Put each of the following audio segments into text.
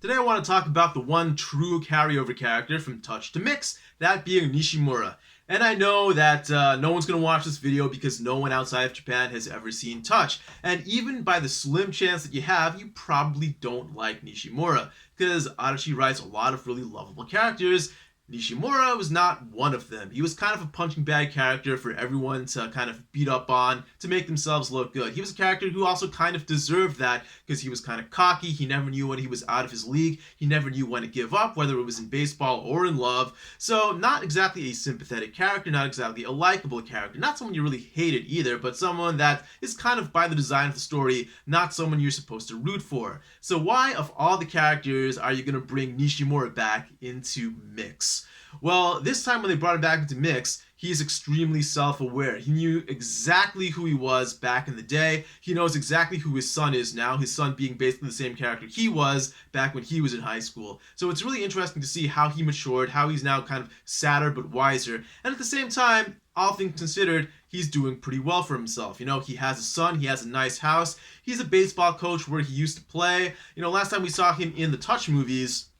Today I want to talk about the one true carryover character from Touch to Mix, that being Nishimura. And I know that no one's going to watch this video because no one outside of Japan has ever seen Touch. And even by the slim chance that you have, you probably don't like Nishimura, because Adachi writes a lot of really lovable characters. Nishimura was not one of them. He was kind of a punching bag character for everyone to kind of beat up on to make themselves look good. He was a character who also kind of deserved that because he was kind of cocky. He never knew when he was out of his league. He never knew when to give up, whether it was in baseball or in love. So not exactly a sympathetic character, not exactly a likable character. Not someone you really hated either, but someone that is kind of by the design of the story, not someone you're supposed to root for. So why, of all the characters, are you going to bring Nishimura back into Mix? Well, this time when they brought him back into Mix, he is extremely self-aware. He knew exactly who he was back in the day. He knows exactly who his son is now, his son being basically the same character he was back when he was in high school. So it's really interesting to see how he matured, how he's now kind of sadder but wiser. And at the same time, all things considered, he's doing pretty well for himself. You know, he has a son, he has a nice house, he's a baseball coach where he used to play. You know, last time we saw him in the Touch movies,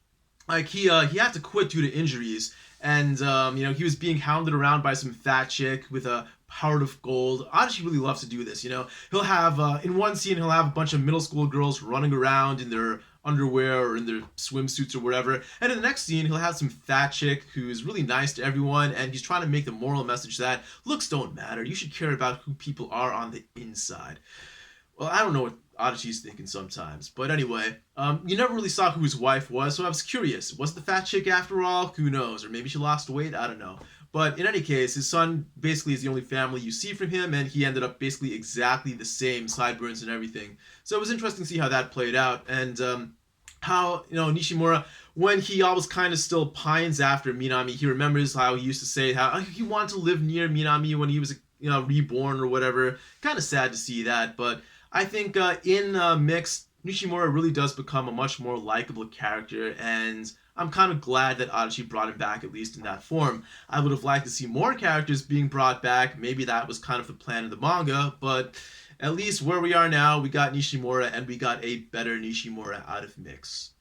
like he had to quit due to injuries, and he was being hounded around by some fat chick with a heart of gold. Adachi really loves to do this. You know, he'll have in one scene he'll have a bunch of middle school girls running around in their underwear or in their swimsuits or whatever, and in the next scene he'll have some fat chick who's really nice to everyone, and he's trying to make the moral message that looks don't matter. You should care about who people are on the inside. Well, I don't know what Adachi's thinking sometimes. But anyway, you never really saw who his wife was, so I was curious. Was the fat chick after all? Who knows? Or maybe she lost weight? I don't know. But in any case, his son basically is the only family you see from him, and he ended up basically exactly the same, sideburns and everything. So it was interesting to see how that played out, and how, Nishimura, when he always kind of still pines after Minami, he remembers how he used to say how he wanted to live near Minami when he was, reborn or whatever. Kind of sad to see that, but I think in Mix, Nishimura really does become a much more likable character, and I'm kind of glad that Adachi brought him back, at least in that form. I would have liked to see more characters being brought back. Maybe that was kind of the plan of the manga, but at least where we are now, we got Nishimura, and we got a better Nishimura out of Mix.